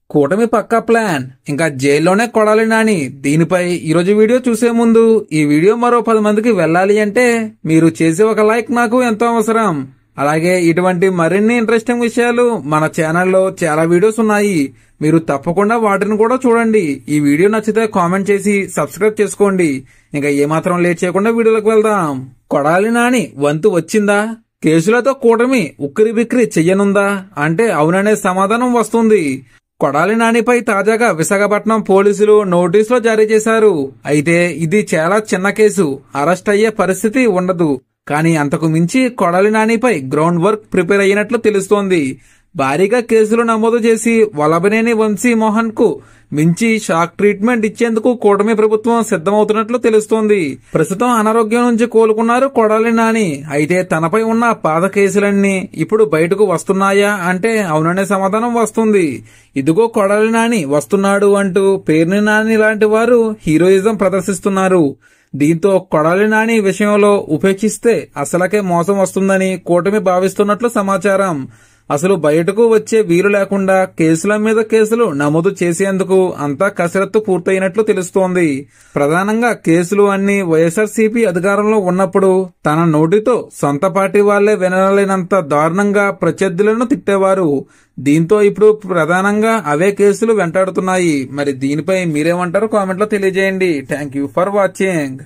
కూటమి పక్కా ప్లాన్ ఇంకా జైల్లోనే కొడాలి నాని. దీనిపై ఈరోజు వీడియో చూసే ముందు ఈ వీడియో మరో 10 మందికి వెళ్ళాలి అంటే మీరు చేసే ఒక లైక్ నాకు ఎంతో అవసరం. అలాగే ఇటువంటి మరిన్ని ఇంట్రెస్టింగ్ విషయాలు మన ఛానల్లో చాలా వీడియోస్ ఉన్నాయి, మీరు తప్పకుండా వాటిని కూడా చూడండి. ఈ వీడియో నచ్చితే కామెంట్ చేసి సబ్స్క్రైబ్ చేసుకోండి. ఇంకా ఏమాత్రం లేట్ చేయకుండా వీడియోలోకి వెళ్దాం. కొడాలి నాని వంతు వచ్చిందా? కేసులతో కూటమి ఉక్కిరి బిక్కిరి చెయ్యనుందా అంటే అవుననే సమాధానం వస్తుంది. కొడాలి నానిపై తాజాగా విశాఖపట్నం పోలీసులు నోటీసులు జారీ చేశారు. అయితే ఇది చాలా చిన్న కేసు, అరెస్ట్ అయ్యే పరిస్థితి ఉండదు. కానీ అంతకు మించి కొడాలి నానిపై గ్రౌండ్ వర్క్ ప్రిపేర్ అయినట్లు తెలుస్తోంది. భారీగా కేసులు నమోదు చేసి వల్లభనేని వంశీ మోహన్ కు మించి షాక్ ట్రీట్మెంట్ ఇచ్చేందుకు కూటమి ప్రభుత్వం సిద్ధమవుతున్నట్లు తెలుస్తోంది. ప్రస్తుతం అనారోగ్యం నుంచి కోలుకున్నారు కొడాలి నాని. అయితే తనపై ఉన్న పాత కేసులన్నీ ఇప్పుడు బయటకు వస్తున్నాయా అంటే అవుననే సమాధానం వస్తుంది. ఇదిగో కొడాలి నాని వస్తున్నాడు అంటూ పేర్ని నాని లాంటి వారు హీరోయిజం ప్రదర్శిస్తున్నారు. దీంతో కొడాలి నాని విషయంలో ఉపేక్షిస్తే అసలకే మోసం వస్తుందని కూటమి భావిస్తున్నట్లు సమాచారం. అసలు బయటకు వచ్చే వీలు లేకుండా కేసుల మీద కేసులు నమోదు చేసేందుకు అంతా కసరత్తు పూర్తయినట్లు తెలుస్తోంది. ప్రధానంగా కేసులు అన్ని వైఎస్ఆర్సీపీ అధికారంలో ఉన్నప్పుడు తన నోటితో సొంత పార్టీ వాళ్లే వినలేనంత దారుణంగా ప్రత్యర్థులను తిట్టేవారు. దీంతో ఇప్పుడు ప్రధానంగా అవే కేసులు వెంటాడుతున్నాయి. మరి దీనిపై మీరేమంటారో కామెంట్లో తెలియజేయండి. Thank you for watching.